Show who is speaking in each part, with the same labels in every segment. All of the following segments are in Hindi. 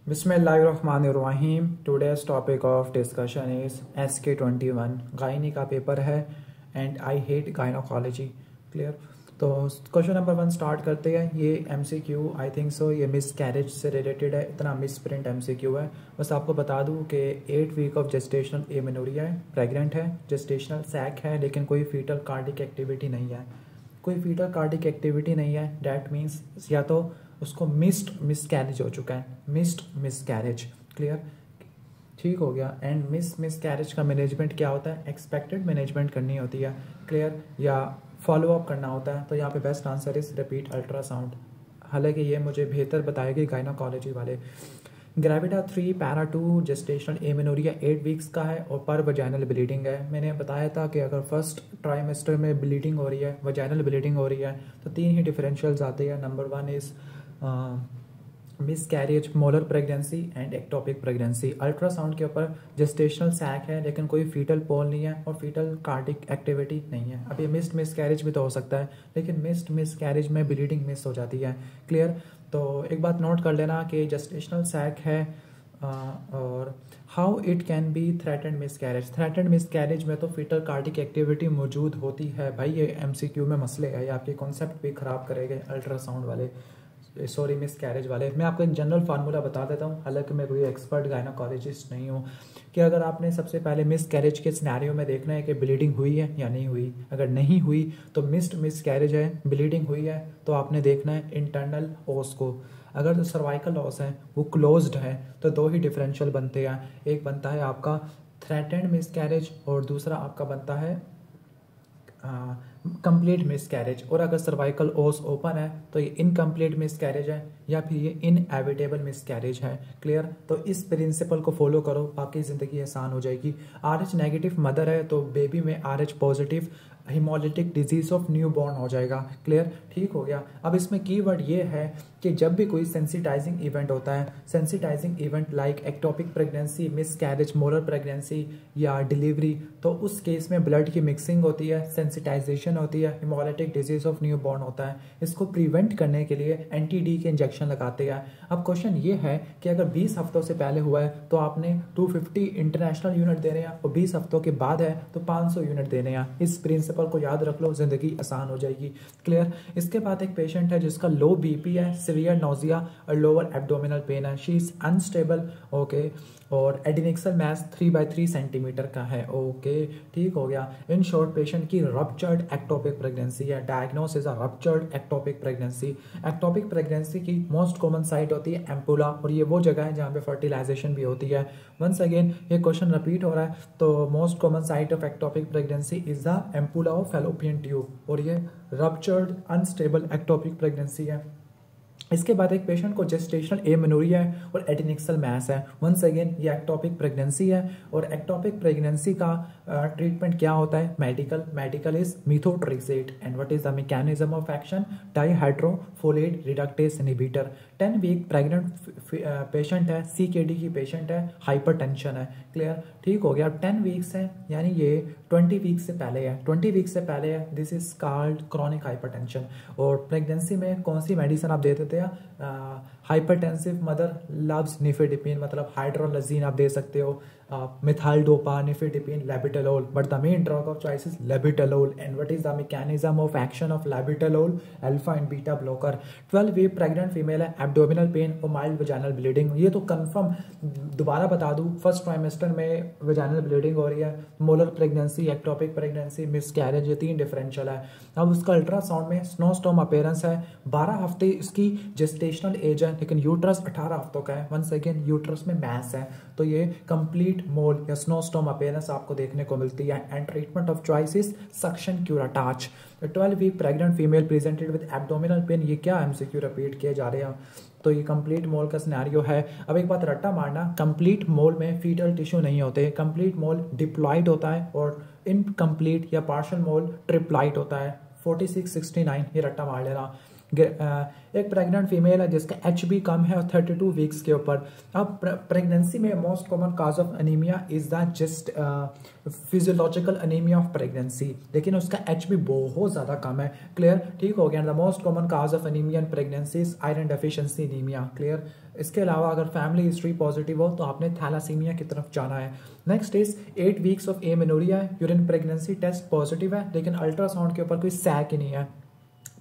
Speaker 1: बिस्मिल्लाहिर्रहमानिर्रहीम। Today's topic of discussion is SK21 gynae का पेपर है and I hate gynaecology. Clear. तो क्वेश्चन नंबर 1 स्टार्ट करते हैं। ये MCQ आई थिंक सो ये मिस कैरेज से रिलेटेड है। इतना मिस प्रिंट MCQ है। बस आपको बता दूं कि 8 वीक ऑफ जेस्टेशनल एमेनोरिया है, प्रेग्नेंट है, जेस्टेशनल सैक है, लेकिन कोई फीटल कार्डिक एक्टिविटी नहीं है। कोई फीटल कार्डिक एक्टिविटी नहीं है, डैट मीन्स या तो उसको मिस कैरेज हो चुका है, मिस कैरेज। क्लियर, ठीक हो गया। एंड मिस कैरेज का मैनेजमेंट क्या होता है? एक्सपेक्टेड मैनेजमेंट करनी होती है। क्लियर, या फॉलो अप करना होता है। तो यहाँ पे best answer is repeat ultrasound. हालांकि ये मुझे बेहतर बताएगी गायनोकोलॉजी वाले। ग्रेविटा 3 पैरा 2 जेस्टेशनल एमेनोरिया 8 वीक्स का है और पर वजाइनल ब्लीडिंग है। मैंने बताया था कि अगर फर्स्ट ट्राइमेस्टर में ब्लीडिंग हो रही है, वजाइनल ब्लीडिंग हो रही है, तो 3 ही डिफरेंशियल्स आते हैं। Number 1 is miss carriage, molar pregnancy and ectopic pregnancy. Ultrasound के ऊपर जेस्टेशनल सैक है लेकिन कोई फीटल पोल नहीं है और फीटल कार्डिक एक्टिविटी नहीं है। अब ये मिस कैरेज भी तो हो सकता है, लेकिन मिस कैरेज में ब्लीडिंग मिस हो जाती है। क्लियर। तो एक बात नोट कर लेना कि जेस्टेशनल सैक है और how it can be threatened miss carriage. Threatened miss carriage में तो फीटल कार्डिक एक्टिविटी मौजूद होती है। भाई ये MCQ में मसले है, ये आपके कॉन्सेप्ट भी खराब करेंगे अल्ट्रासाउंड वाले, सॉरी मिस कैरेज वाले। मैं आपको एक जनरल फार्मूला बता देता हूँ, हालांकि मैं कोई एक्सपर्ट गायनोकोलॉजिस्ट नहीं हूँ। कि अगर आपने सबसे पहले मिस कैरेज के सिनेरियो में देखना है कि ब्लीडिंग हुई है या नहीं हुई। अगर नहीं हुई तो मिस कैरेज है, ब्लीडिंग हुई है तो आपने देखना है इंटरनल ओस को। अगर जो सर्वाइकल ओस है वो क्लोज्ड है तो 2 ही डिफरेंशियल बनते हैं। एक बनता है आपका थ्रेटेंड मिस कैरेज और दूसरा आपका बनता है कंप्लीट मिस कैरेज। और अगर सर्वाइकल ओस ओपन है तो ये इनकम्प्लीट मिस कैरेज है या फिर ये इनएविटेबल मिस कैरेज है। क्लियर। तो इस प्रिंसिपल को फॉलो करो, बाकी जिंदगी आसान हो जाएगी। RH नेगेटिव मदर है तो बेबी में RH positive haemolytic disease of new born हो जाएगा। क्लियर, ठीक हो गया। अब इसमें कीवर्ड ये है कि जब भी कोई सेंसिटाइजिंग इवेंट होता है, sensitising event like ectopic pregnancy, miss carriage, molar pregnancy या डिलीवरी, तो उस केस में ब्लड की मिक्सिंग होती है, सेंसिटाइजेशन होती है, haemolytic disease of new born होता है। इसको प्रिवेंट करने के लिए NTD के इंजेक्शन लगाते हैं। अब क्वेश्चन ये है कि अगर 20 हफ्तों से पहले हुआ है तो आपने 250 इंटरनेशनल यूनिट देने हैं और 20 हफ्तों के बाद है तो 500 यूनिट देने हैं। इस प्रिंसिपल को याद रख लो, जिंदगी आसान हो जाएगी। क्लियर। इसके बाद एक पेशेंट है जिसका लो BP है, सीवियर नोजिया और लोअर एब्डोमिनल पेन है। She is unstable. ओके। और एडिनिक्सल मैस 3/3 सेंटीमीटर का है। ओके, ठीक हो गया। इन शॉर्ट पेशेंट की रप्चर्ड एक्टोपिक प्रेगनेंसी है। डायग्नोसिस है ruptured ectopic pregnancy. Ectopic pregnancy की मोस्ट कॉमन साइट होती है एम्पुला और ये वो जगह है जहाँ पे फर्टिलाइजेशन भी होती है। वंस अगेन ये क्वेश्चन रिपीट हो रहा है। तो most common site of ectopic pregnancy is the ampulla of fallopian tube और ये रप्चर्ड अनस्टेबल एक्टोपिक प्रेगनेंसी है। इसके बाद एक पेशेंट को जेस्टेशनल एमेनोरिया है और एडिनिक्सल मैस है। वंस अगेन ये एक्टोपिक प्रेगनेंसी है और एक्टोपिक प्रेगनेंसी का ट्रीटमेंट क्या होता है? Medical is methotrexate and what is the mechanism of action? Dihydrofolate reductase inhibitor. 10 week pregnant patient है, CKD की पेशेंट है, हाइपरटेंशन है। क्लियर, ठीक हो गया। 10 वीक्स है यानी ये 20 वीक से पहले है, 20 वीक से पहले है। This is called chronic hypertension. और प्रेगनेंसी में कौन सी मेडिसिन आप देते थे? हाइपरटेंसिव मदर लव्स निफेडिपिन, मतलब हाइड्रोलजीन आप दे सकते हो, methyldopa, nifedipine, labetalol, but the main drug of choice is labetalol. And what is the mechanism of action of labetalol? Alpha and beta blocker. 12 week pregnant female है, एब्डोमिनल पेन और माइल्ड वजाइनल ब्लीडिंग। ये तो कंफर्म, दोबारा बता दूं, फर्स्ट ट्राइमेस्टर में वजाइनल ब्लीडिंग हो रही है, molar pregnancy, ectopic pregnancy, miscarriage, ये 3 डिफरेंशियल है। अब उसका अल्ट्रासाउंड में स्नोस्टोम अपीयरेंस है। 12 हफ्ते इसकी जेस्टेशनल एज है लेकिन यूट्रस 18 हफ्तों का है। वंस अगेन यूट्रस में मैस है तो ये कंप्लीट मोल या स्नोस्टोम अपीयरेंस आपको देखने को मिलती है। And treatment of choice is suction curettage. 12 week pregnant female presented with abdominal pain. ये क्या MCQ रिपीट किए जा रहे हैं? तो ये कंप्लीट मोल का सिनेरियो है। अब एक बात रट्टा मारना, कंप्लीट मोल में फीटल टिश्यू नहीं होते। कंप्लीट मोल डिप्लॉइड होता है और इनकम्प्लीट या पार्शियल मोल ट्रिप्लॉइड होता है। 46, 69 ये रट्टा मार लेना। एक प्रेग्नेंट फीमेल है जिसका HB कम है और 32 वीक्स के ऊपर। अब प्रेगनेंसी में most common cause of anaemia is the just physiological anaemia of pregnancy, लेकिन उसका HB बहुत ज़्यादा कम है। क्लियर, ठीक हो गया। The most common cause of anaemia in pregnancy is iron deficiency anaemia. Clear. इसके अलावा अगर फैमिली हिस्ट्री पॉजिटिव हो तो आपने थैलासीमिया की तरफ जाना है। Next is 8 weeks of amenorrhoea है, यूरिन प्रेगनेंसी टेस्ट पॉजिटिव है लेकिन अल्ट्रासाउंड के ऊपर कोई सैक ही नहीं है।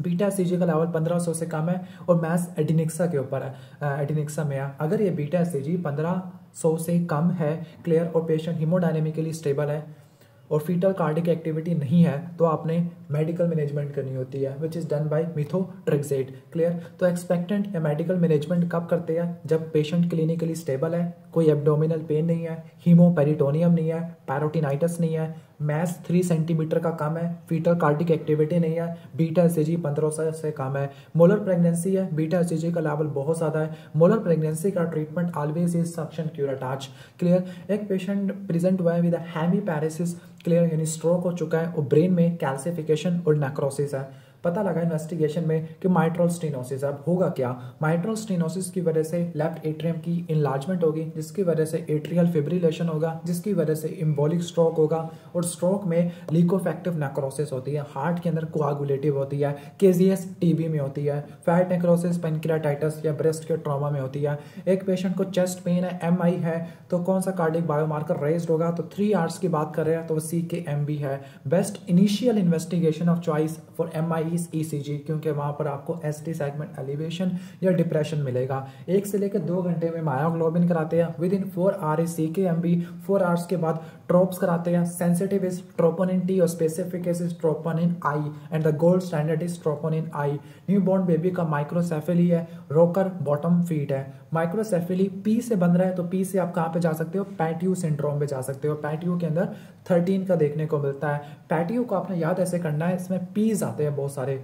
Speaker 1: बीटा एससीजी का लेवल 1500 से कम है और मैस एडिनिक्सा के ऊपर है, एडिनिक्सा में है। अगर ये बीटा एससीजी 1500 से कम है, क्लियर, और पेशेंट हीमोडायनेमिकली स्टेबल है और फीटल कार्डिक एक्टिविटी नहीं है तो आपने मेडिकल मैनेजमेंट करनी होती है which is done by methotrexate. Clear. तो एक्सपेक्टेंट या मेडिकल मैनेजमेंट कब करते हैं? जब पेशेंट क्लिनिकली स्टेबल है, कोई एब्डोमिनल पेन नहीं है, हीमोपेरिटोनियम नहीं है, पैरोटिनाइटिस नहीं है, मैस 3 सेंटीमीटर का कम है, फीटल कार्डिक एक्टिविटी नहीं है, बीटा एससीजी 1500 से कम है, मोलर प्रेगनेंसी है, बीटा एससीजी का लेवल बहुत ज़्यादा है। मोलर प्रेगनेंसी का treatment always is suction curettage. Clear. एक पेशेंट प्रेजेंट हुआ है विद हेमीपैरेसिस, क्लियर, यानी स्ट्रोक हो चुका है और ब्रेन में कैल्सिफिकेशन और नेक्रोसिस है। पता लगा इन्वेस्टिगेशन में कि माइट्रल स्टेनोसिस। अब होगा क्या? माइट्रल स्टेनोसिस की वजह से लेफ्ट एट्रियम की इनलार्जमेंट होगी, जिसकी वजह से एट्रियल फिब्रिलेशन होगा, जिसकी वजह से एम्बोलिक स्ट्रोक होगा और स्ट्रोक में लीकोफेक्टिव नेक्रोसिस होती है, हार्ट के अंदर कोआगुलेटिव होती है, केजीएस टीबी में होती है, फैट नेक्रोसिस पेनक्रियाटाइटिस या ब्रेस्ट के ट्रॉमा में होती है। एक पेशेंट को चेस्ट पेन है, एमआई है, तो कौन सा कार्डिक बायोमार्कर रेज्ड होगा? तो 3 आवर्स की बात कर रहे हैं तो वो CKMB है। Best initial investigation of choice for MI ECG, क्योंकि वहां पर आपको ST सेगमेंट एलिवेशन या डिप्रेशन मिलेगा। 1 से लेकर 2 घंटे में मायोग्लोबिन कराते हैं, with in 4 hours CKMB, 4 hours के बाद ट्रोप्स कराते हैं। सेंसिटिव इज ट्रोपोनिन T और specific is troponin I and the gold standard is troponin I। Newborn baby का माइक्रोसेफेली है, रोकर बॉटम फीट है। माइक्रोसेफेली P से बन रहा है तो P से आप कहाँ पे जा सकते हो? पैटियो सिंड्रोम पे जा सकते हो। पैटियो के अंदर 13 का देखने को मिलता है। पैटियो को आपने याद ऐसे करना है, इसमें P's आते हैं बहुत सारे।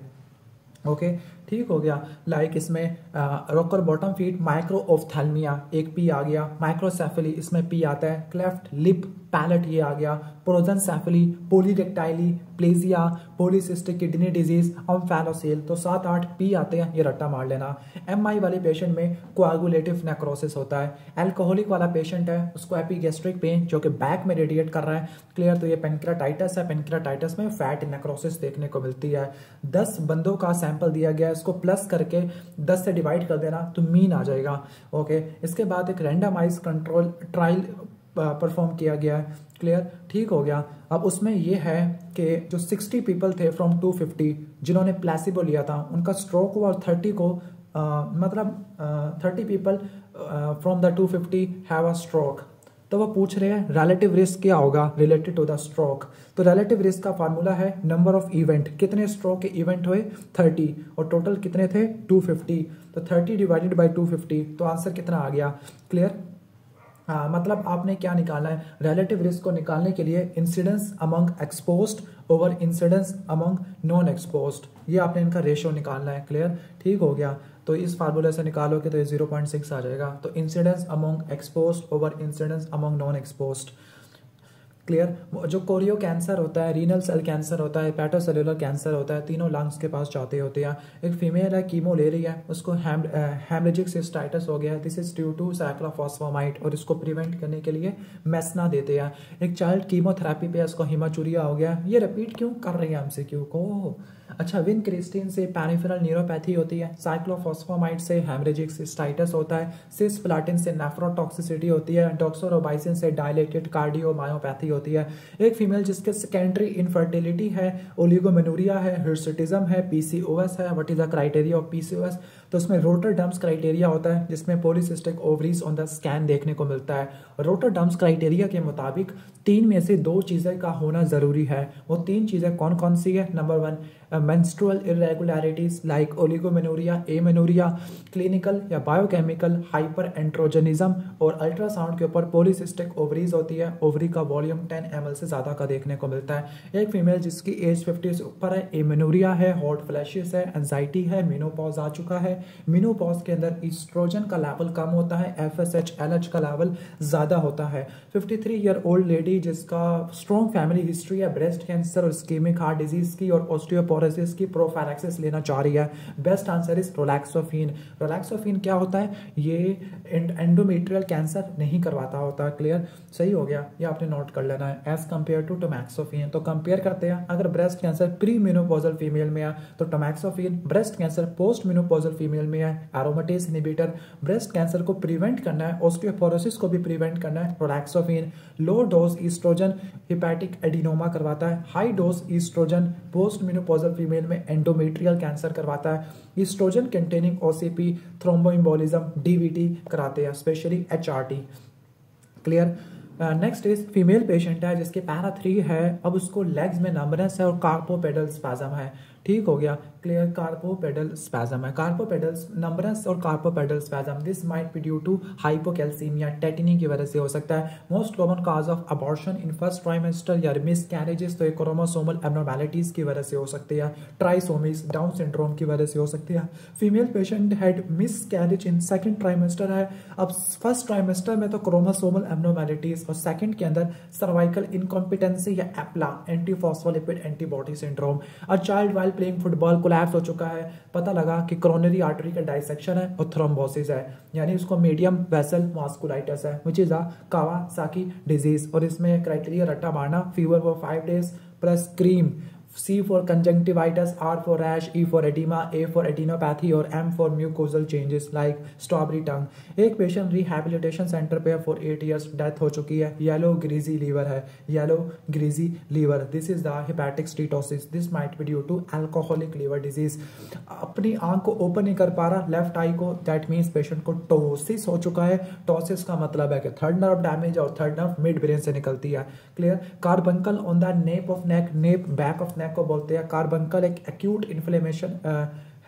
Speaker 1: ओके, ठीक हो गया। लाइक इसमें रोकर बॉटम फीट, माइक्रो ऑफ्थैल्मिया एक P आ गया, माइक्रोसेफेली इसमें P आता है, क्लेफ्ट लिप पैलेट ये आ गया, prosencephaly, polydactyly, plegia, polycystic kidney disease, omphalocele, तो 7-8 P आते हैं, ये रट्टा मार लेना। MI वाले पेशेंट में कोआगुलेटिव नेक्रोसिस होता है। अल्कोहलिक वाला पेशेंट है, उसको एपिगैस्ट्रिक पेन जो कि बैक में रेडिएट कर रहा है, क्लियर, तो ये पेनक्रियाटाइटिस है। पेनक्रियाटाइटिस में फैट नेक्रोसिस देखने को मिलती है। 10 बंदों का सैंपल दिया गया, इसको प्लस करके 10 से डिवाइड कर देना तो मीन आ जाएगा। ओके, इसके बाद एक रैंडमाइज कंट्रोल ट्रायल परफॉर्म किया गया है, क्लियर, ठीक हो गया। अब उसमें यह है कि जो 60 पीपल थे फ्रॉम 250 जिन्होंने प्लेसिबो लिया था, उनका स्ट्रोक हुआ और 30 को 30 people from the 250 have a stroke. तो वो पूछ रहे हैं रिलेटिव रिस्क क्या होगा रिलेटेड टू द स्ट्रोक। तो रिलेटिव रिस्क का फार्मूला है नंबर ऑफ इवेंट, कितने स्ट्रोक के इवेंट हुए 30 और टोटल कितने थे 250, तो 30 डिवाइडेड बाय 250, तो आंसर कितना आ गया? क्लियर। मतलब आपने क्या निकालना है? रिलेटिव रिस्क को निकालने के लिए incidence among exposed over incidence among non exposed, ये आपने इनका रेशियो निकालना है, क्लियर, ठीक हो गया। तो इस फार्मूले से निकालोगे तो ये 0.6 आ जाएगा। तो incidence among exposed over incidence among non exposed, clear. जो कोरियो कैंसर होता है, रीनल सेल कैंसर होता है, हेपेटोसेलुलर कैंसर होता है, तीनों लंग्स के पास जाते होते हैं। एक फीमेल है, कीमो ले रही है, उसको हेमरेजिक सिस्टाइटिस हो गया, this is due to cyclophosphamide, और इसको प्रिवेंट करने के लिए मेसना देते हैं। एक चाइल्ड कीमोथेरेपी पे उसको हिमाचूरिया हो गया। ये रिपीट क्यों कर रही है MCQ को? अच्छा, विनक्रिस्टिन से पेरिफेरल न्यूरोपैथी होती है, साइक्लोफॉस्फामाइड से हेमरेजिक सिस्टाइटिस होता है, सिस्प्लाटिन से नेफ्रोटॉक्सिसिटी होती है, डॉक्सोरोबाइसिन से डायलेटेड कार्डियोमायोपैथी होती है। एक फीमेल जिसके सेकेंडरी इनफर्टिलिटी है, ओलिगोमेनोरिया है, हिर्सुटिज्म है, PCOS है। What is the criteria of PCOS? तो उसमें रोटरडम्स क्राइटेरिया होता है जिसमें polycystic ovaries on the scan देखने को मिलता है। रोटरडम्स क्राइटेरिया के मुताबिक 3 में से 2 चीजें का होना जरूरी है। वो 3 चीजें कौन कौन सी है? Number 1 menstrual irregularities like oligomenoria, amenorrhea, clinical या बायोकेमिकल हाइपरएंड्रोजनिज्म, और अल्ट्रासाउंड के ऊपर पॉलीसिस्टिक ओवरीज होती है, ओवरी का वॉल्यूम 10 ml से ज्यादा का देखने को मिलता है। एक फीमेल जिसकी एज 50 से ऊपर है, एमेनोरिया है, हॉट फ्लैशेस है, एंजाइटी है, मेनोपॉज आ चुका है। मेनोपॉज के अंदर ईस्ट्रोजन का लेवल कम होता है, FSH LH का लेवल ज्यादा होता है। 53 ईयर ओल्ड लेडी जिसका स्ट्रॉन्ग फैमिली हिस्ट्री है ब्रेस्ट कैंसर और इस्केमिक हार्ट डिजीज की और ऑस्टियोपोरोसिस ऑस्टियोपोरोसिस की प्रोफाइलैक्सिस लेना चाह रही है, बेस्ट आंसर इज रिलैक्सोफिन। रिलैक्सोफिन क्या होता है, ये एंडोमेट्रियल कैंसर नहीं करवाता होता। क्लियर, सही हो गया, ये आपने नोट कर लेना है एज कंपेयर टू टोमैक्सोफिन। तो कंपेयर करते हैं, अगर breast cancer pre menopausal female में है तो tamoxifen, breast cancer post menopausal female में है एरोमेटेज इनहिबिटर, ब्रेस्ट कैंसर को प्रिवेंट करना है, ऑस्टियोपोरोसिस को भी प्रिवेंट करना है raloxifene. Low dose oestrogen hepatic adenoma करवाता है, high dose oestrogen post menopausal female में एंडोमेट्रियल कैंसर करवाता है, oestrogen containing OCP thromboembolism DVT कराते हैं, especially HRT. Clear. Next is female patient है जिसके पैरा 3 है, अब उसको लेग्स में नंबनेस है और कार्पोपेडल स्पैज्म है। ठीक हो गया, क्लियर, कार्पोपेडल स्पैज्म है, कार्पोपेडल नंबनेस और carpopedal spasm, this might be due to hypocalcaemia, tetany की वजह से हो सकता है। Most common cause of abortion in first trimester या मिसकैरेजेस, तो क्रोमोसोमल एब्नॉर्मैलिटीज की वजह से हो सकती है, ट्राइसोमीज डाउन सिंड्रोम की वजह से हो सकती है। Female patient had miscarriage in second trimester है, अब फर्स्ट ट्राइमेस्टर में तो क्रोमोसोमल एब्नॉर्मैलिटीज और सेकंड के अंदर सर्वाइकल इनकॉम्पिटेंसी या एप्ला antiphospholipid antibody syndrome. A child while playing football collapse हो चुका है, पता लगा कि कोरोनरी आर्टरी का डाइसेक्शन है और थ्रोम्बोसिस है, यानी उसको मीडियम वेसल वास्कुलाइटिस है which is a Kawasaki disease. और इसमें क्राइटेरिया रट्टा मारना, fever for 5 days plus cream, C for conjunctivitis, R for rash, E for edema, A for adenopathy और M for mucosal changes like strawberry tongue। एक पेशेंट रिहैबिलिटेशन सेंटर पे फॉर 8 years, डेथ हो चुकी है, येलो ग्रीजी लीवर है, yellow greasy liver, this is the hepatic steatosis, this might be due to alcoholic liver disease. अपनी आंख को ओपन नहीं कर पा रहा लेफ्ट आई को, दैट मीन्स पेशेंट को टोसिस हो चुका है। टोसिस का मतलब है कि थर्ड नर्व डैमेज और थर्ड नर्व मिड ब्रेन से निकलती है। Clear. Carbuncle on the nape of neck, nape back of neck को बोलते हैं। कार्बंकल एक एक्यूट इन्फ्लेमेशन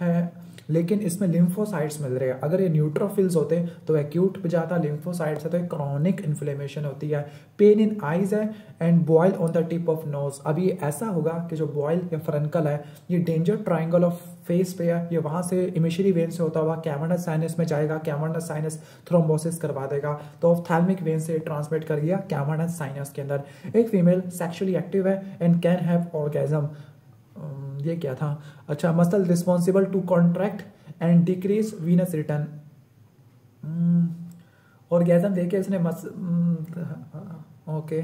Speaker 1: है, लेकिन इसमें लिम्फोसाइट्स मिल रहे हैं। अगर ये न्यूट्रोफिल्स होते तो एक्यूट पे जाता, लिम्फोसाइट्स है तो क्रॉनिक इन्फ्लेमेशन होती है। पेन इन आईज है and boil on the tip of nose. अभी ऐसा होगा कि जो बॉयल या फ्रंकल है ये डेंजर ट्राइंगल ऑफ फेस पे है, ये वहां से इमिशरी वेन से होता हुआ कैवर्नस साइनस में जाएगा, कैवर्नस साइनस थ्रोम्बोसिस करवा देगा, तो ऑफ्थैल्मिक वेन से ट्रांसमिट कर गया कैवर्नस साइनस के अंदर। एक फीमेल सेक्सुअली एक्टिव है एंड कैन हैव ऑर्गेजम, ये क्या था, अच्छा, muscle responsible to contract and decrease venous return. Orgasm देखे इसने ओके,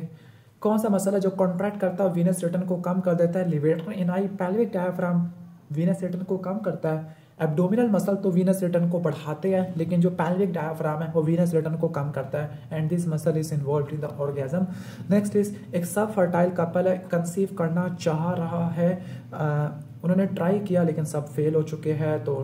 Speaker 1: कौन सा मसल है जो कॉन्ट्रैक्ट करता है वीनस रिटर्न को कम कर देता है, levator Inai pelvic diaphragm venous return को कम करता है। एब्डोमिनल मसल तो वीनस रिटर्न को बढ़ाते हैं, लेकिन जो पेल्विक डायफ्राम है वो वीनस रिटर्न को कम करता है and this muscle is involved in the orgasm. Next is एक सब फर्टाइल कपल है, कंसीव करना चाह रहा है, उन्होंने ट्राई किया लेकिन सब फेल हो चुके हैं, तो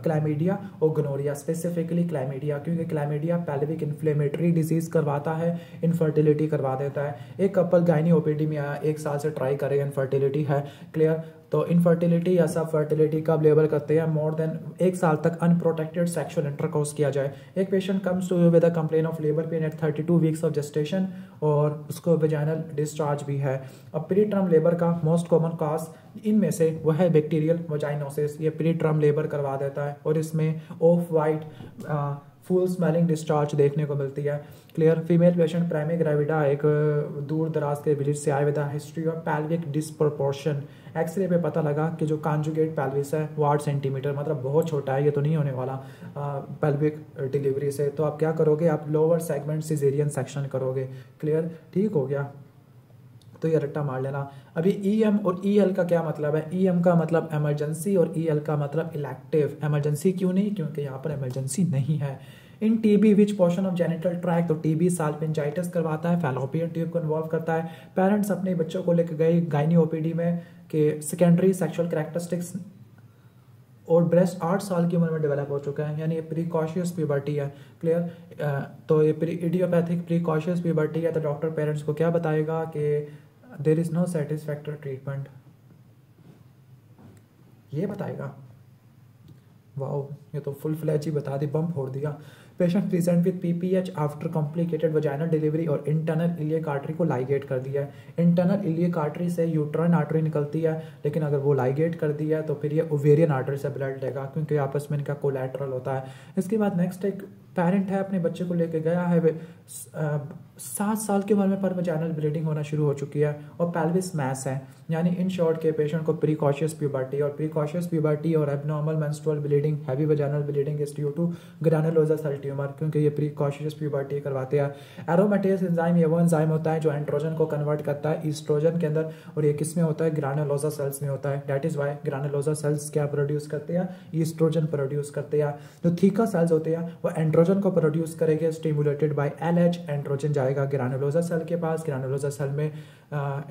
Speaker 1: क्लैमिडिया और गोनोरिया, स्पेसिफिकली क्लैमिडिया, क्योंकि क्लैमिडिया पेल्विक इन्फ्लेमेटरी डिजीज करवाता है, इनफर्टिलिटी करवा देता है। एक कपल गायनी ओपीडी में आया, 1 साल से ट्राई करेगा, इनफर्टिलिटी है। क्लियर। तो इनफर्टिलिटी या सब फर्टिलिटी कब लेबल करते हैं, मोर देन 1 साल तक अनप्रोटेक्टेड सेक्सुअल इंटरकोर्स किया जाए। एक patient comes to you with a complain of labour pain at 32 weeks of gestation और उसको वेजाइनल डिस्चार्ज भी है। अब प्री टर्म लेबर का मोस्ट कॉमन काज इनमें से वह है बैक्टीरियल वजाइनोसिस, ये प्री टर्म लेबर करवा देता है और इसमें off white foul smelling discharge देखने को मिलती है। Clear. Female patient primary gravida, एक दूर दराज के विलेज से आए with history of pelvic disproportion. X-ray पे पता लगा कि जो कॉन्जुगेट पेल्विस है वो 8 सेंटीमीटर, मतलब बहुत छोटा है, ये तो नहीं होने वाला पेल्विक डिलीवरी से। तो आप क्या करोगे, आप लोअर सेगमेंट सिजेरियन सेक्शन करोगे। क्लियर, ठीक हो गया, तो ये रट्टा मार लेना। अभी EM और EL का क्या मतलब है, EM का मतलब इमरजेंसी और EL का मतलब इलेक्टिव। इमरजेंसी क्यों नहीं, क्योंकि यहाँ पर इमरजेंसी नहीं है। इन TB which portion of genital track, तो TB साल्पिंजाइटिस करवाता है, फैलोपियन ट्यूब को इन्वॉल्व करता है। पेरेंट्स अपने बच्चों को लेकर गए गायनी OPD में कि सेकेंडरी सेक्सुअल कैरेक्टरिस्टिक्स और ब्रेस्ट 8 साल की उम्र में डेवलप हो चुका है, यानी ये प्रीकॉशियस प्यूबर्टी है। क्लियर। तो ये इडियोपैथिक प्रीकॉशियस प्यूबर्टी है, तो डॉक्टर पेरेंट्स को क्या बताएगा कि there is no satisfactory treatment, ये बताएगा। वाओ, ये तो फुल फ्लैज ही बता दी, बम फोड़ दिया। Patient present with PPH after complicated vaginal delivery और इंटरनल इलियक आर्टरी को लाइगेट कर दिया है। इंटरनल इलियक आर्टरी से यूट्राइन आर्टरी निकलती है, लेकिन अगर वो लाइगेट कर दिया है तो फिर ये ओवेरियन आर्टरी से ब्लड लेगा, क्योंकि आपस में इनका कोलैटरल होता है। इसके बाद नेक्स्ट एक पेरेंट है अपने बच्चे को लेके गया है, 7 साल की उम्र में पर वजाइनल ब्लीडिंग होना शुरू हो चुकी है और पेल्विस मैस है, यानी इन शॉर्ट के पेशेंट को प्रीकॉशियस प्यूबर्टी और abnormal menstrual bleeding, heavy vaginal bleeding is due to granulosa cell tumour, क्योंकि ये प्रीकॉशियस प्यूबर्टी करवाते हैं। एरोमेटेज एंजाइम ये वो एंजाइम होता है जो एंड्रोजन को कन्वर्ट करता है ईस्ट्रोजन के अंदर, और ये किस में होता है? ग्रैनुलोसा सेल्स में होता है। That is why granulosa cells क्या प्रोड्यूस करते हैं? ईस्ट्रोजन प्रोड्यूस करते हैं। जो थीका सेल्स होते हैं वो एंड्रोजन को प्रोड्यूस करेंगे, स्टिमुलेटेड बाय LH, एंड्रोजन जाएगा ग्रैनुलोसा सेल के पास। ग्रैनुलोसा सेल में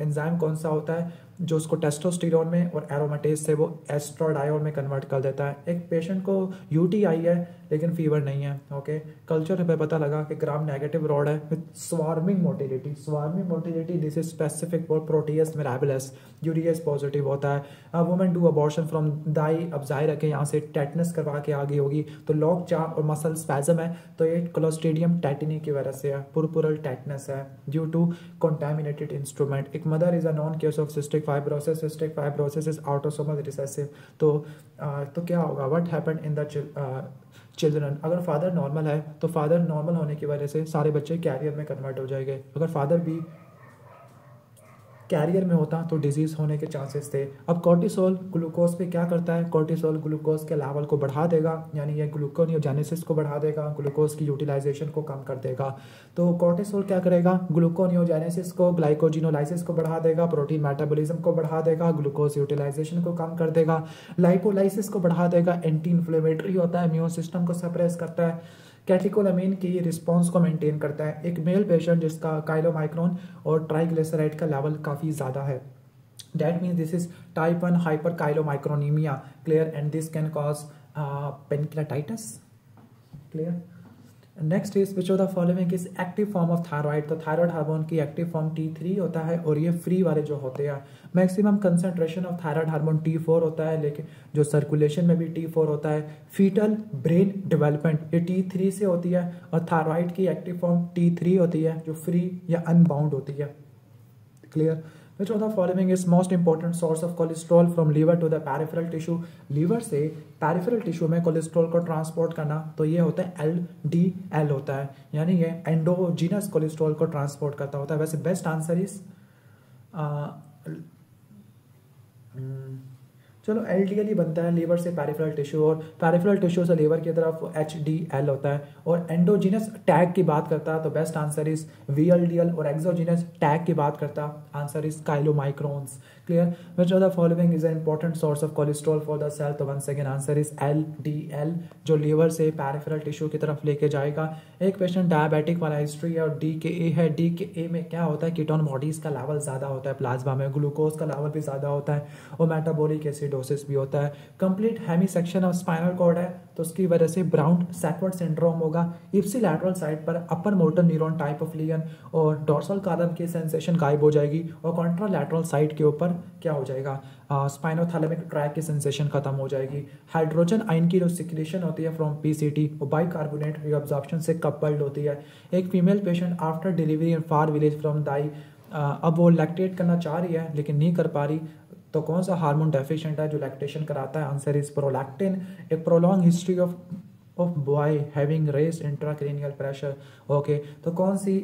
Speaker 1: एंजाइम कौन सा होता है जो उसको टेस्टोस्टेरोन में और एरोमेटेज से वो एस्ट्राडायोल में कन्वर्ट कर देता है। एक पेशेंट को UTI है लेकिन फीवर नहीं है, ओके। कल्चर पे पता लगा कि ग्राम नेगेटिव रॉड है with swarming motility this is specific for Proteus mirabilis, urease positive होता है। Women do abortion from thy, अब जाहिर है कि यहाँ से टेटनस करवा के आगे होगी, तो लॉक चा और मसल स्पैज्म है, तो ये क्लोस्ट्रीडियम टेटिनी की वजह से है, पुरपुरल टेटनस है ड्यू टू कंटामिनेटेड इंस्ट्रूमेंट। एक mother is a non case of cystic fibrosis is autosomal recessive. तो क्या होगा? What happened in the children? अगर फादर नॉर्मल है तो फादर नॉर्मल होने की वजह से सारे बच्चे कैरियर में कन्वर्ट हो जाएंगे। अगर फादर भी कैरियर में होता तो डिजीज होने के चांसेस थे। अब कॉर्टिसोल ग्लूकोज पे क्या करता है? कॉर्टिसोल ग्लूकोज के लेवल को बढ़ा देगा, यानी ये ग्लूकोनियोजेनेसिस को बढ़ा देगा, ग्लूकोज की यूटिलाइजेशन को कम कर देगा। तो कॉर्टिसोल क्या करेगा? ग्लूकोनियोजेनेसिस को, ग्लाइकोजिनोलाइसिस को बढ़ा देगा, प्रोटीन मेटाबॉलिज्म को बढ़ा देगा, ग्लूकोज यूटिलाइजेशन को कम कर देगा, लाइपोलाइसिस को बढ़ा देगा, एंटी इन्फ्लेमेटरी होता है, इम्यून सिस्टम को सप्रेस करता है, कैटेकोलामीन की रिस्पांस को मेंटेन करता है। एक मेल पेशेंट जिसका काइलोमाइक्रोन और ट्राइग्लिसराइड का लेवल काफ़ी ज़्यादा है, that means this is type 1 hyper chylomicronaemia, clear, and this can cause pancreatitis, clear. Next is which of the following is active form of thyroid? तो थायराइड हार्मोन की एक्टिव फॉर्म T3 होता है और ये फ्री वाले जो होते हैं। Maximum concentration of thyroid hormone T4 होता है, लेकिन जो सर्कुलेशन में भी T4 होता है। फीटल ब्रेन डेवलपमेंट ये T3 से होती है और थायराइड की एक्टिव फॉर्म T3 होती है जो फ्री या अनबाउंड होती है, clear. Which of the following is most important source of cholesterol from liver to the peripheral tissue? Liver से पेरिफेरल टिश्यू में कोलेस्ट्रॉल को ट्रांसपोर्ट करना, तो ये होता है LDL होता है, यानी ये एंडोजीनस कोलेस्ट्रॉल को ट्रांसपोर्ट करता होता है। वैसे बेस्ट आंसर इज चलो LDL ही बनता है लीवर से पेरिफेरल टिश्यू, और पेरिफेरल टिश्यू से लीवर की तरफ HDL होता है। और एंडोजीनस टैग की बात करता है तो बेस्ट आंसर इज VLDL, और एक्सोजीनस टैग की बात करता answer is chylomicrons, clear. Which of the following is an important source of cholesterol for the cell? तो one second answer is LDL, जो लीवर से पेरिफेरल टिश्यू की तरफ लेके जाएगा। एक पेशेंट डायबिटिक वाला हिस्ट्री है और DKA है। DKA में क्या होता है? कीटोन बॉडीज का लेवल ज़्यादा होता है प्लाज्मा में, ग्लूकोज का लेवल भी ज़्यादा होता है और मेटाबॉलिक एसिडोसिस भी होता है। Complete hemi section of spinal cord है तो उसकी वजह से ब्राउन सैकवर्ड सिंड्रोम होगा। इप्सिलैटरल साइड पर upper motor neuron type of lesion और डोर्सल कॉलम की सेंसेशन गायब हो जाएगी, और कॉन्ट्रालैटरल साइड के ऊपर क्या हो जाएगा? स्पाइनोथैलेमिक ट्रैक की सेंसेशन खत्म हो जाएगी। हाइड्रोजन आयन की जो सिक्रेशन होती है फ्रॉम PCT वो बाइकार्बोनेट रिअब्जॉर्प्शन से कपल्ड होती है। एक female patient after delivery in far village from thy, अब वो लैक्टेट करना चाह रही है लेकिन नहीं कर पा रही, तो कौन सा हार्मोन डेफिशिएंट है जो लैक्टेशन कराता है? Answer is prolactin. एक prolong history of boy having raised intracranial pressure, okay. तो कौन सी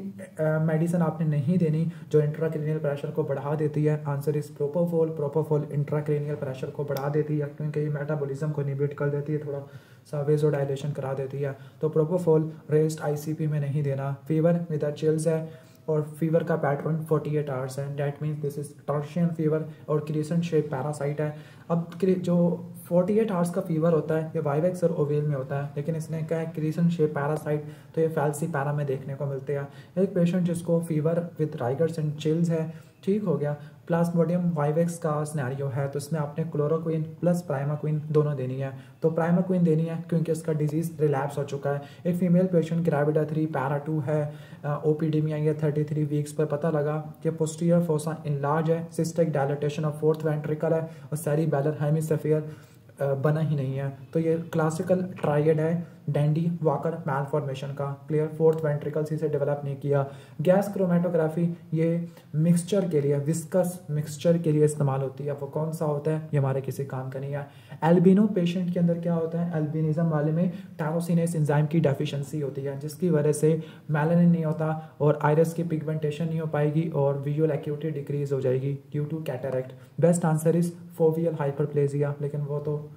Speaker 1: मेडिसिन आपने नहीं देनी जो इंट्राक्रेनियल प्रेशर को बढ़ा देती है? Answer is propofol. Propofol intracranial pressure को बढ़ा देती है क्योंकि ये मेटाबॉलिज्म को इनहिबिट कर देती है, थोड़ा सा वेसोडाइलेशन करा देती है, तो प्रोपोफोल रेस्ट ICP में नहीं देना। फीवर विद चिल्स है और फीवर का पैटर्न 48 आवर्स है, that means this is tertian fever और क्रिसेंट शेप पैरासाइट है। अब जो 48 आवर्स का फीवर होता है ये वाइवेक्स और ओवेल में होता है, लेकिन इसने क्या है क्रिसेंट शेप पैरासाइट, तो ये फैल्सीपैरा में देखने को मिलते हैं। एक पेशेंट जिसको fever with rigors and chills है, ठीक हो गया, प्लाज्मोडियम वाइवेक्स का सिनेरियो है, तो इसमें आपने क्लोरोक्विन प्लस प्राइमाक्विन दोनों देनी है। तो प्राइमाक्विन देनी है क्योंकि इसका डिजीज रिलैप्स हो चुका है। एक फीमेल पेशेंट ग्रेविडा 3 पैरा 2 है, OPD में आई है 33 वीक्स पर, पता लगा कि पोस्टीरियर फोसा इनलार्ज है, cystic dilatation of 4th ventricle है और सेरिबेलर हेमिस्फीयर बना ही नहीं है। तो ये क्लासिकल ट्राइड है डैंडी वाकर मैलफॉर्मेशन का, क्लियर। फोर्थ वेंट्रिकल से डेवलप नहीं किया। गैस क्रोमेटोग्राफी ये मिक्सचर के लिए, विस्कस मिक्सचर के लिए इस्तेमाल होती है, वो कौन सा होता है, ये हमारे किसी काम का नहीं है। एल्बिनो पेशेंट के अंदर क्या होता है, एल्बिनिज्म वाले में टायरोसिनेस एंजाइम की डेफिशिएंसी होती है, जिसकी वजह से मेलानिन नहीं होता और आइरिस की पिगमेंटेशन नहीं हो पाएगी और विजुअल एक्यूटी डिक्रीज हो जाएगी due to cataract. Best answer is foveal hyperplasia, लेकिन वो तो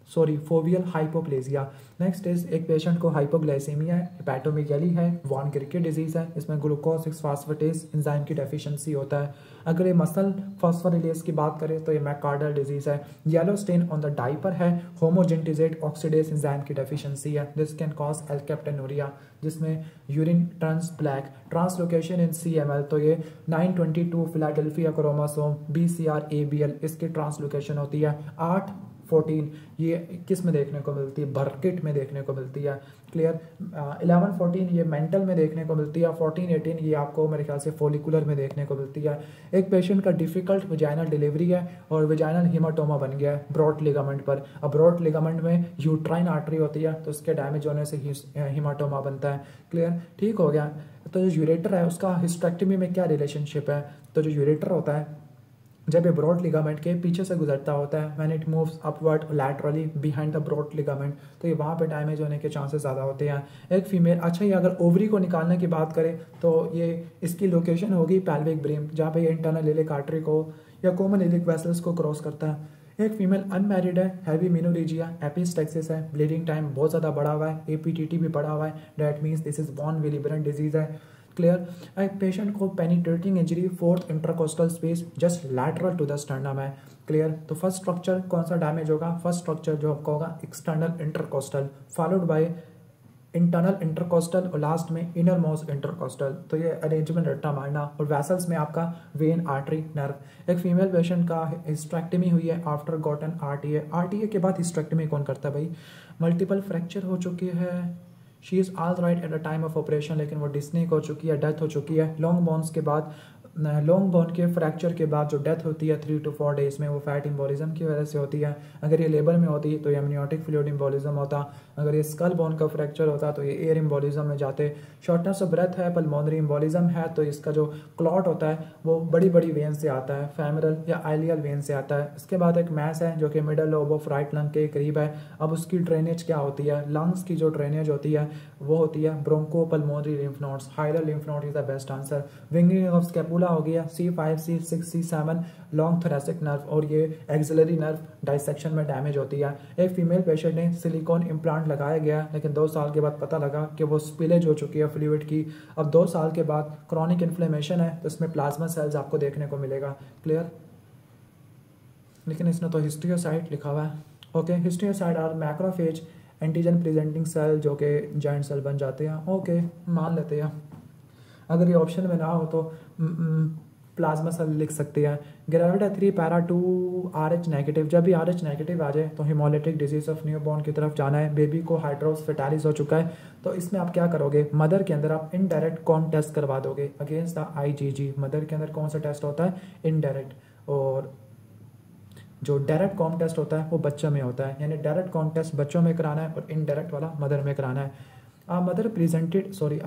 Speaker 1: फोवियल हाइपोप्लेजिया। नेक्स्ट इज एक पेशेंट को हाइपोग्लाइसीमिया है, हेपेटोमेगाली है, वॉन क्रिके डिजीज है, इसमें ग्लूकोज 6 फास्फेटेज एंजाइम की डेफिशिएंसी होता है। अगर ये मसल फास्फोरिलेज की बात करें तो ये मैकार्डल डिजीज है। Yellow stain on the diaper है, होमोजेंटिजेट ऑक्सीडेज एंजाइम की डेफिशिएंसी है, दिस कैन कॉज एल्केप्टेनूरिया, जिसमें urine turns black. Translocation in CML, तो ये 922 फिलाडेल्फिया क्रोमोसोम BCR ABL, इसकी ट्रांसलोकेशन होती है। 8-14 ये किस में देखने को मिलती है, बर्किट में देखने को मिलती है, क्लियर। 11-14 ये मेंटल में देखने को मिलती है। 14-18 ये आपको मेरे ख्याल से फोलिकुलर में देखने को मिलती है। एक पेशेंट का डिफिकल्ट विजाइनल डिलीवरी है और विजाइनल हीमाटोमा बन गया है ब्रॉड लिगामेंट पर। अब ब्रॉड लिगामेंट में यूट्राइन आर्टरी होती है, तो उसके डैमेज होने से हीमाटोमा बनता है, क्लियर, ठीक हो गया। तो जो यूरेटर है उसका हिस्टेक्टमी में क्या रिलेशनशिप है, तो जो यूरेटर होता है जब ये ब्रॉड लिगामेंट के पीछे से गुजरता होता है, when it moves upward laterally behind the broad ligament, तो ये वहाँ पे डैमेज होने के चांसेस ज़्यादा होते हैं। एक फीमेल, अच्छा ये अगर ओवरी को निकालने की बात करें तो ये इसकी लोकेशन होगी पैल्विक ब्रेम, जहाँ पे ये इंटरनल इलिक आर्टरी को या कॉमन इलिक वेसल्स को क्रॉस करता है। एक फीमेल अनमैरिड है, हैवी मेनोरेजिया, एपिस्टेक्सिस है, ब्लीडिंग टाइम बहुत ज़्यादा बढ़ा हुआ है, APTT भी बढ़ा हुआ है, that means this is von Willebrand disease है, क्लियर। एक पेशेंट को penetrating injury fourth intercostal space just lateral to the sternum है, क्लियर। तो फर्स्ट स्ट्रक्चर कौन सा डैमेज होगा, फर्स्ट स्ट्रक्चर जो आपका होगा external intercostal, followed by internal intercostal और लास्ट में इनर मोस्ट इंटरकोस्टल। तो ये अरेंजमेंट रट्टा मारना। और वैसल्स में आपका वेन, आर्टरी, नर्व। एक फीमेल पेशेंट का हिस्टेक्टमी हुई है आफ्टर गॉटन RTA के बाद हिस्टेक्टमी कौन करता है भाई, मल्टीपल फ्रैक्चर हो चुकी है, she is all right eight the time of operation, लेकिन वो डिस्निक हो चुकी है, डेथ हो चुकी है। लॉन्ग बोन्स के बाद, लॉन्ग बोन के फ्रैक्चर के बाद जो डेथ होती है 3 to 4 डेज में, वो फैट इम्बोलिज्म की वजह से होती है। अगर ये लेबर में होती तो ये एमनियोटिक फ्लूइड इम्बोलिज्म होता। अगर ये स्कल बोन का फ्रैक्चर होता तो ये एयर इम्बोलिज्म में जाते। शॉर्टनेस ऑफ ब्रेथ है, पल्मोनरी इम्बोलिज्म है, तो इसका जो क्लॉट होता है वो बड़ी बड़ी वेन से आता है, फेमरल या आइलियल वेन से आता है। इसके बाद एक मैस है जो कि middle lobe of right lung के करीब है। अब उसकी ड्रेनेज क्या होती है, लंग्स की जो ड्रेनेज होती है वो होती है bronchopulmonary lymph nodes, hilar lymph node is the best answer. Winging of scapula हो गया, C5, C6, C7 long thoracic nerve, और ये एक्सिलरी नर्व डाइसेक्शन में डैमेज होती है। एक फीमेल पेशेंट ने सिलिकॉन इम्प्लांट लगाया गया, लेकिन 2 साल के बाद पता लगा कि वो स्पिलेज हो चुकी है फ्लूइड की। अब 2 साल के बाद क्रॉनिक इन्फ्लेमेशन है, तो इसमें प्लाज्मा सेल्स आपको देखने को मिलेगा, क्लियर। लेकिन इसने तो हिस्टियोसाइट लिखा हुआ है, okay. Histiocyte are macrophage antigen presenting cell जो कि जॉइंट सेल बन जाते हैं, ओके, मान लेते हैं। अगर ये ऑप्शन में ना हो तो प्लाज्मा सेल लिख सकते हैं। ग्रेविटा 3 पैरा 2 RH नेगेटिव, जब भी RH नेगेटिव आ जाए तो हिमोलिटिक डिजीज ऑफ न्यूबॉर्न की तरफ जाना है। बेबी को हाइड्रोस फेटालिस हो चुका है, तो इसमें आप क्या करोगे, मदर के अंदर आप इनडायरेक्ट कॉम टेस्ट करवा दोगे अगेंस्ट द IgG। मदर के अंदर कौन सा टेस्ट होता है, इनडायरेक्ट, और जो डायरेक्ट कॉम टेस्ट होता है वो बच्चों में होता है, यानी डायरेक्ट कॉम टेस्ट बच्चों में कराना है और इनडायरेक्ट वाला मदर में कराना है। a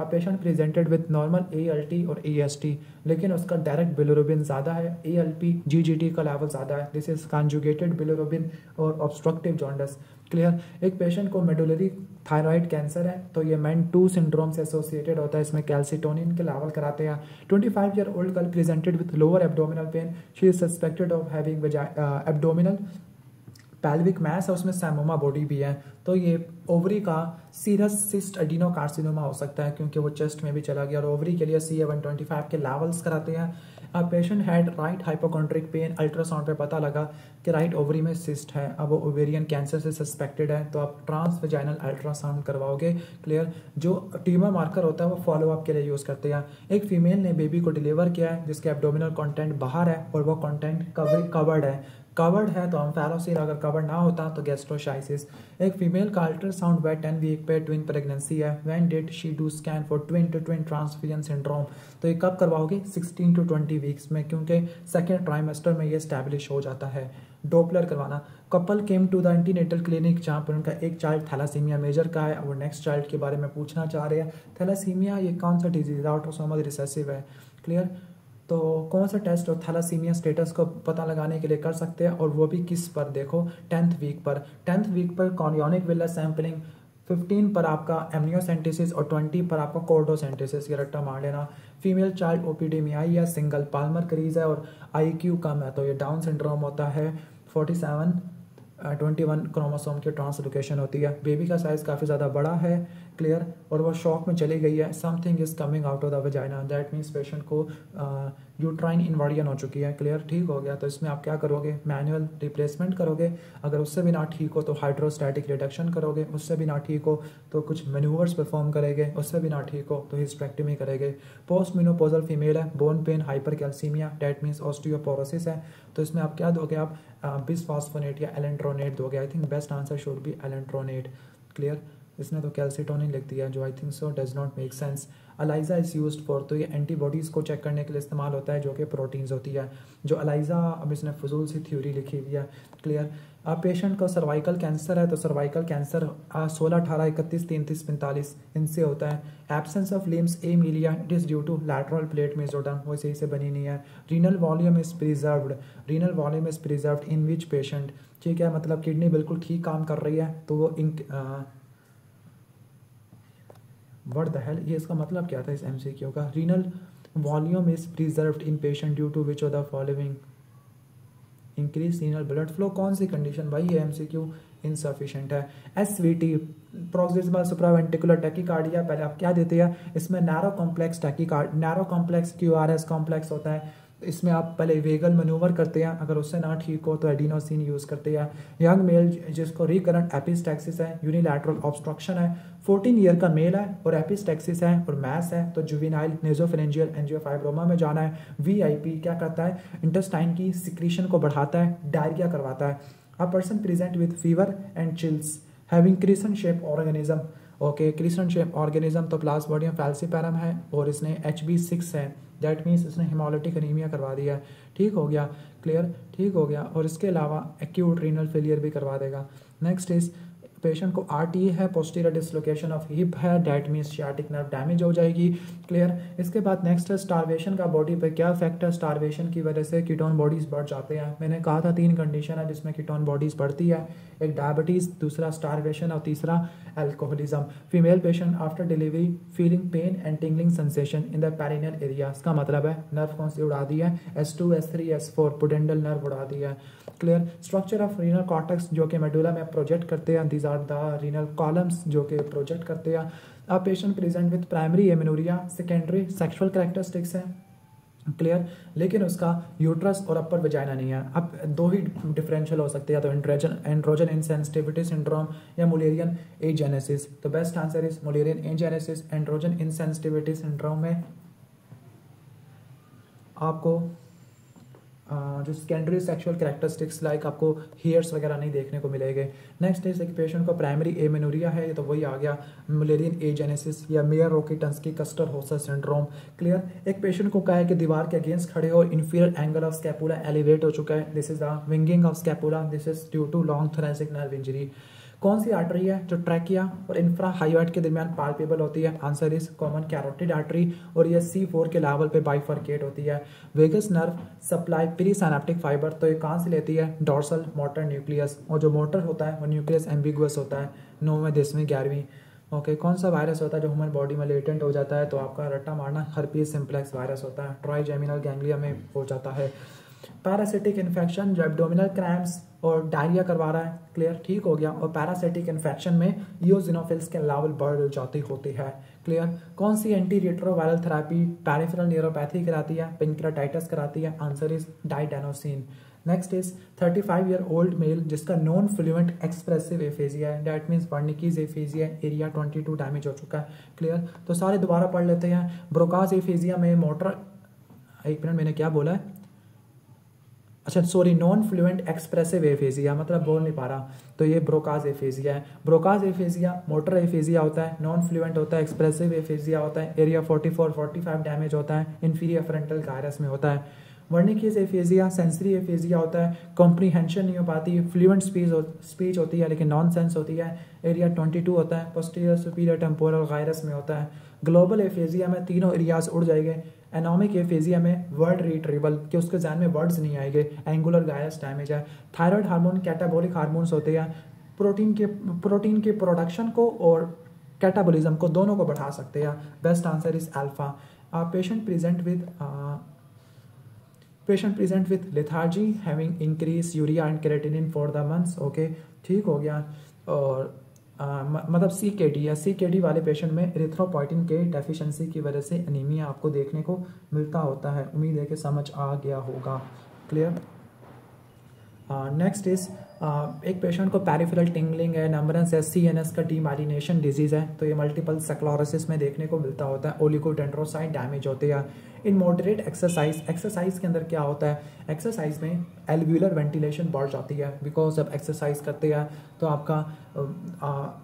Speaker 1: patient presented with normal ALT और AST, लेकिन उसका डायरेक्ट बिलिरुबिन ज़्यादा है, ALP GGT का लेवल ज़्यादा है, दिस इज कंजुगेटेड बिलिरुबिन और ऑब्स्ट्रक्टिव जॉन्डिस, क्लियर। एक पेशेंट को मेडुलरी थायराइड कैंसर है, तो ये MEN2 सिंड्रोम से एसोसिएटेड होता है, इसमें कैल्सिटोनिन के लेवल कराते हैं। 25 year old girl presented with lower abdominal pain, she is suspected of having abdominal pelvic mass है, उसमें सैमोमा बॉडी भी है, तो ये ओवरी का सीरस सिस्ट एडिनो कार्सिनोमा हो सकता है, क्योंकि वो चेस्ट में भी चला गया। और ओवरी के लिए CA-125 के लेवल्स कराते हैं। Patient had right hypochondriac pain, ultrasound पे पता लगा कि राइट ओवरी में सिस्ट है, अब वो ओवेरियन कैंसर से सस्पेक्टेड है, तो आप ट्रांसवेजाइनल अल्ट्रासाउंड करवाओगे, क्लियर। जो ट्यूमर मार्कर होता है वो फॉलोअप के लिए यूज़ करते हैं। एक फीमेल ने बेबी को डिलीवर किया है जिसके एब्डोमिनल कंटेंट बाहर है और वो कंटेंट कवर्ड है, तो अम्फेलोसिल, अगर कवर्ड ना होता तो गैस्ट्रोशाइसिस। एक फीमेल का अल्ट्रासाउंड हुआ 10 वीक पे, ट्विन प्रेगनेंसी है, when did she do scan for twin to twin transfusion syndrome, तो ये कब करवाओगे, 16 to 20 वीक्स में, क्योंकि सेकेंड ट्राइमेस्टर में ये स्टैब्लिश हो जाता है। डोपलर करवाना। Couple came to the antenatal clinic जहाँ पर उनका एक चाइल्ड थैलासीमिया मेजर का है, और नेक्स्ट चाइल्ड के बारे में पूछना चाह रहे हैं। थैलासीमिया ये कौन सा डिजीज है, ऑटोसोमल रिसेसिव है, क्लियर। तो कौन सा टेस्ट और थैलासीमिया स्टेटस को पता लगाने के लिए कर सकते हैं, और वो भी किस पर, देखो 10th वीक पर। 10th वीक पर कॉर्नियोनिक विलर सैम्पलिंग, 15 पर आपका एमनियोसेंटेसिस और 20 पर आपका कोर्डोसेंटेसिस, ये रट्टा मार लेना। फीमेल चाइल्ड ओपीडी में आई है, सिंगल पाल्मर क्रीज है और IQ कम है, तो ये डाउन सिंड्रोम होता है। 21 क्रोमोसोम की ट्रांसलोकेशन होती है। बेबी का साइज काफ़ी ज़्यादा बड़ा है, क्लियर, और वो शॉक में चली गई है। Something is coming out of the vagina, that means patient को यूट्राइन इन्वर्जन हो चुकी है, क्लियर, ठीक हो गया। तो इसमें आप क्या करोगे, मैनुअल रिप्लेसमेंट करोगे। अगर उससे भी ना ठीक हो तो हाइड्रोस्टैटिक रिडक्शन करोगे। उससे भी ना ठीक हो तो कुछ मैन्यूवर्स परफॉर्म करेंगे। उससे भी ना ठीक हो तो हिस्टेक्टमी करेंगे। पोस्ट मेनोपॉजल फीमेल है, bone pen, hyper calcaemia, that means osteoporosis है। तो इसमें आप क्या दोगे, आप बिसफॉस्फोनेट या एलेंट्रोनेट दोगे। I think best answer should be alendronate, clear. इसने तो कैल्सिटोनिन लिख दिया, जो I think so does not make sense. ELISA is used for, तो ये एंटीबॉडीज़ को चेक करने के लिए इस्तेमाल होता है, जो कि प्रोटीन्स होती है। जो अलाइजा, अब इसने फजूल सी थ्योरी लिखी हुई है, क्लियर। अब पेशेंट को सर्वाइकल कैंसर है, तो सर्वाइकल कैंसर 16, 18, 31, 33, 45 इनसे होता है। Absence of limbs amelia, it is due to lateral plate mesoderm, वो सही से बनी नहीं है। Renal volume is preserved, renal volume is preserved in which patient, ठीक है, मतलब किडनी बिल्कुल ठीक काम कर रही है, तो वो व्हाट द हेल, ये इसका मतलब क्या था इस MCQ का। Renal volume is preserved in patient due to which of the following, increase renal blood flow, कौन सी कंडीशन भाई, ये MCQ इनसफिशिएंट है। SVT, प्रोक्सिमल सुप्रावेंट्रिकुलर टैकीकार्डिया, पहले आप क्या देते हैं, इसमें narrow complex tachycardia, narrow complex QRS complex होता है। इसमें आप पहले वेगल मैनूवर करते हैं, अगर उससे ना ठीक हो तो एडिनोसिन यूज़ करते हैं। यंग मेल जिसको रिकरेंट एपिस्टैक्सिस है, यूनिलैटरल ऑब्स्ट्रक्शन है, 14 ईयर का मेल है और एपिस्टैक्सिस है और मैस है, तो जुवेनाइल नेजोफेरेंजियल एंजियोफाइब्रोमा में जाना है। VIP क्या करता है, इंटेस्टाइन की सिक्रीशन को बढ़ाता है, डायरिया करवाता है। A person present with fever and chills having crescent shape organism, okay, crescent shape organism तो प्लाज्मोडियम फैल्सिपेरम है और इसने HB6 है, दैट मीन्स इसने हिमोलिटिक एनीमिया करवा दिया है, ठीक हो गया, क्लियर, ठीक हो गया। और इसके अलावा एक्यूट रीनल फेलियर भी करवा देगा। नेक्स्ट इज पेशेंट को RTA है, पोस्टीरियर डिसलोकेशन ऑफ हिप है, that means sciatic nerve damage हो जाएगी, क्लियर। इसके बाद नेक्स्ट है स्टारवेशन का बॉडी पे क्या इफेक्ट है। स्टारवेशन की वजह से कीटोन बॉडीज बढ़ जाते हैं। मैंने कहा था 3 कंडीशन है जिसमें कीटोन बॉडीज बढ़ती है, एक डायबिटीज, दूसरा स्टारवेशन और तीसरा alcoholism. Female patient after delivery feeling pen and tingling sensation in the perineal area, इसका मतलब है नर्व कौन सी उड़ा दी है, S2, S3, S4 pudendal nerve उड़ा दी है, clear. Structure of renal cortex जो कि मेडुला में प्रोजेक्ट करते हैं, these are the renal columns जो कि प्रोजेक्ट करते हैं। अब patient present with primary amenorrhoea, secondary sexual characteristics है, क्लियर, लेकिन उसका यूट्रस और अपर वजाइना नहीं है। अब 2 ही डिफरेंशियल हो सकते हैं, तो एंड्रोजन इनसेंसिटिविटी सिंड्रोम या मुलेरियन एजेनेसिस। तो best answer is Mullerian agenesis. Androgen insensitivity syndrome में आपको जो सेकेंडरी सेक्सुअल कैरेक्टरिस्टिक्स लाइक आपको हेयर्स वगैरह नहीं देखने को मिलेंगे। नेक्स्ट इज एक पेशेंट को प्राइमरी एमेनोरिया है, तो वही आ गया मुलेरियन एजेनेसिस या मेयर रोकेटन्स्की कस्टर होसर सिंड्रोम, क्लियर। एक पेशेंट को कहा है कि दीवार के अगेंस्ट खड़े हो, inferior angle of scapula elevate हो चुका है, this is the winging of scapula, this is due to long thoracic nerve injury. कौन सी आर्टरी है जो ट्रैकिया और इंफ्रा हाइवाइट के दरमियान पाल्पेबल होती है, answer is common carotid artery, और ये C4 के लेवल पे बाइफर्केट होती है। Vagus nerve supply presynaptic fibre, तो ये कहाँ से लेती है, डॉर्सल मोटर न्यूक्लियस, और जो मोटर होता है वो न्यूक्लियस एम्बिगुअस होता है, 9वीं 10वीं 11वीं। ओके, कौन सा वायरस होता है जो ह्यूमन बॉडी में लेटेंट हो जाता है, तो आपका रट्टा मारना हर्पीज सिम्प्लेक्स वायरस होता है, ट्राइजेमिनल गैंग्लिया में हो जाता है। पैरासिटिक इन्फेक्शन जो एब्डोमिनल क्रैम्प्स और डायरिया करवा रहा है, क्लियर, ठीक हो गया। और पैरासिटिक इन्फेक्शन में ईओसिनोफिल्स के लेवल बढ़ जाती होती है, क्लियर। कौन सी anti retroviral therapy peripheral neuropathy कराती है, पेनक्रेटाइटिस कराती है, answer is didanosine. Next is 35 year old male जिसका नॉन फ्लुएंट एक्सप्रेसिव एफेजिया है, that means Wernicke's aphasia, area 22 damage हो चुका है, क्लियर। तो सारे दोबारा पढ़ लेते हैं। ब्रोकाज एफेजिया में मोटर, एक मिनट मैंने क्या बोला है, अच्छा sorry, non fluent expressive aphasia, मतलब बोल नहीं पा रहा, तो ये ब्रोकाज एफेजिया है। ब्रोकाज एफेजिया मोटर एफेजिया होता है, नॉन फ्लुएंट होता है, एक्सप्रेसिव एफेजिया होता है, एरिया 44-45 डैमेज होता है, इंफीरियर फ्रंटल गायरस में होता है। वर्निकेज एफेजिया सेंसरी एफेजिया होता है, कॉम्प्रीहेंशन नहीं हो पाती, फ्लुएंट स्पीच होती है लेकिन नॉन सेंस होती है, एरिया 22 होता है, पोस्टीरियर सुपीरियर टेम्पोरल गायरस में होता है। ग्लोबल एफेजिया में तीनों एरियाज उड़ जाएंगे। एनोमिक एफेजिया में वर्ड रिट्रीवल कि उसके जहन में वर्ड्स नहीं आएंगे, एंगुलर गायरस डैमेज है। थायराइड हार्मोन कैटाबॉलिक हार्मोन्स होते हैं, प्रोटीन के प्रोडक्शन को और कैटाबॉलिज्म को दोनों को बढ़ा सकते हैं। Best answer is alpha. Patient present with lethargy having increase urea and creatinine for the months. Okay, ठीक हो गया। और मतलब CKD या CKD वाले पेशेंट में एरिथ्रोपोइटिन के डेफिशिएंसी की वजह से एनीमिया आपको देखने को मिलता होता है। उम्मीद है कि समझ आ गया होगा। क्लियर। नेक्स्ट इज एक पेशेंट को पेरिफेरल टिंगलिंग है, नंबरस है, CNS का डीमाइलिनेशन डिजीज है, तो ये मल्टीपल स्क्लेरोसिस में देखने को मिलता होता है। ओलिगोडेंड्रोसाइट डैमेज होते हैं। इन मॉडरेट एक्सरसाइज के अंदर क्या होता है, एक्सरसाइज में एल्व्यूलर वेंटिलेशन बढ़ जाती है, बिकॉज जब एक्सरसाइज करते हैं तो आपका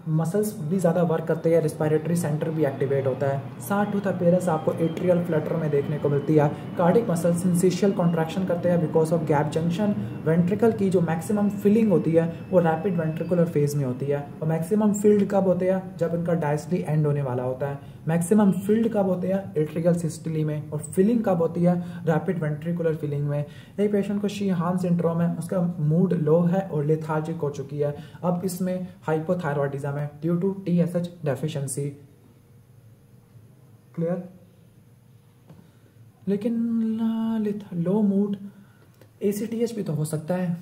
Speaker 1: मसल्स भी ज़्यादा वर्क करते हैं, रिस्पायरेटरी सेंटर भी एक्टिवेट होता है। साथ टूथ अपीयरेंस आपको एट्रियल फ्लटर में देखने को मिलती है। कार्डिक मसल्स सिंसिशियल कॉन्ट्रैक्शन करते हैं because of gap junction. Ventricle की जो मैक्सिमम फिलिंग होती है वो रैपिड वेंट्रिकुलर फेज में होती है। और मैक्सिमम फिल्ड कब होते हैं, जब इनका डायस्टली एंड होने वाला होता है। मैक्सिमम फिल्ड कब होते हैं, एट्रियल सिस्टली में। और फिलिंग कब होती है, रैपिड वेंट्रिकुलर फिलिंग में। एक पेशेंट को शीहान सिंड्रोम है, उसका मूड लो है और लेथार्जिक हो चुकी है। अब इसमें हाइपोथायरॉयडिज्म है due to TSH deficiency. Clear. लेकिन लो मूड ACTH भी तो हो सकता है।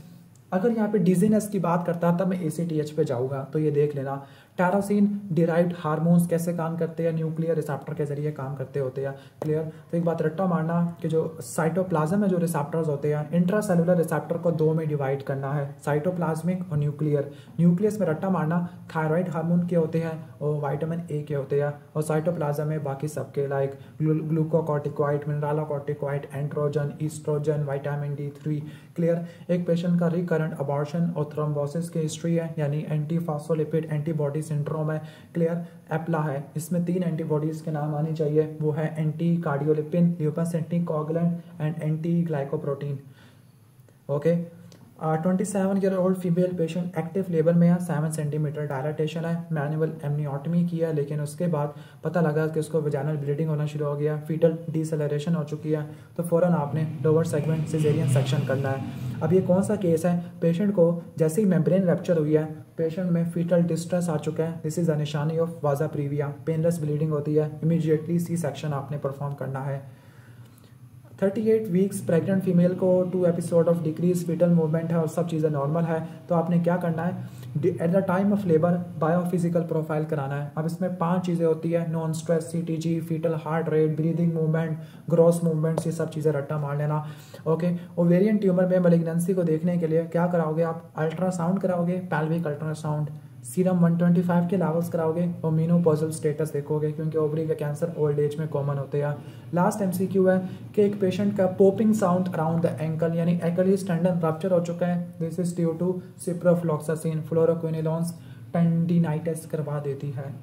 Speaker 1: अगर यहाँ पे डिजीनेस की बात करता तब मैं ACTH पे जाऊंगा, तो ये देख लेना। टायरोसिन डिराइव्ड हार्मोन्स कैसे काम करते हैं, न्यूक्लियर रिसेप्टर के जरिए काम करते होते हैं। क्लियर। तो एक बात रट्टा मारना कि जो साइटोप्लाज्म में जो रिसेप्टर्स होते हैं, इंट्रासेलुलर रिसेप्टर को दो में डिवाइड करना है, साइटोप्लाज्मिक और न्यूक्लियर। न्यूक्लियस में रट्टा मारना थायराइड हार्मोन के होते हैं और विटामिन A के होते हैं, और साइटोप्लाज्म में बाकी सबके like glucocorticoid, mineralocorticoid, androgen, oestrogen, vitamin D3। Clear. एक पेशेंट का रिकरेंट अबॉर्शन और थ्रोम्बोसिस की हिस्ट्री है, यानी एंटीफॉस्फोलिपिड एंटीबॉडी सिंड्रोम है। क्लियर। एप्ला है, इसमें 3 एंटीबॉडीज के नाम आने चाहिए, वो है anti cardiolipin, lupus anticoagulant and anti glycoprotein. Okay. 27-year-old female patient active labour में है, 7 सेंटीमीटर डायलाटेशन है, मैनुअल एमनियोटमी किया, लेकिन उसके बाद पता लगा कि उसको वेजाइनल ब्लीडिंग होना शुरू हो गया, फीटल डिसेलरेशन हो चुकी है, तो फ़ौरन आपने लोअर सेगमेंट सिजेरियन सेक्शन करना है। अब ये कौन सा केस है, पेशेंट को जैसे ही मेम्ब्रेन रैप्चर हुई है, पेशेंट में फीटल डिस्ट्रेस आ चुका है, दिस इज अ निशानी ऑफ वाजा प्रीविया, पेनलेस ब्लीडिंग होती है, इमीडिएटली C-सेक्शन आपने परफॉर्म करना है। 38 वीक्स प्रेग्नेंट फीमेल को 2 episode of decrease fetal movement है और सब चीज़ें नॉर्मल है, तो आपने क्या करना है, at the time of labour biophysical profile कराना है। अब इसमें 5 चीज़ें होती है, non stress, CTG, fetal heart rate, breathing movement, gross movements, ये सब चीज़ें रट्टा मार लेना। ओके। ओवेरियन ट्यूमर में मैलिग्नेंसी को देखने के लिए क्या कराओगे आप, अल्ट्रासाउंड कराओगे, पैल्विक अल्ट्रासाउंड, सीरम 125 के लेवल्स कराओगे और मेनोपॉजल स्टेटस देखोगे, क्योंकि ओवरी का कैंसर ओल्ड एज में कॉमन होते हैं। लास्ट MCQ है कि एक पेशेंट का popping sound around the ankle, यानी एक्लिस टेंडन रप्चर हो चुका है, this is due to ciprofloxacin, fluoroquinolones tendinitis करवा देती है।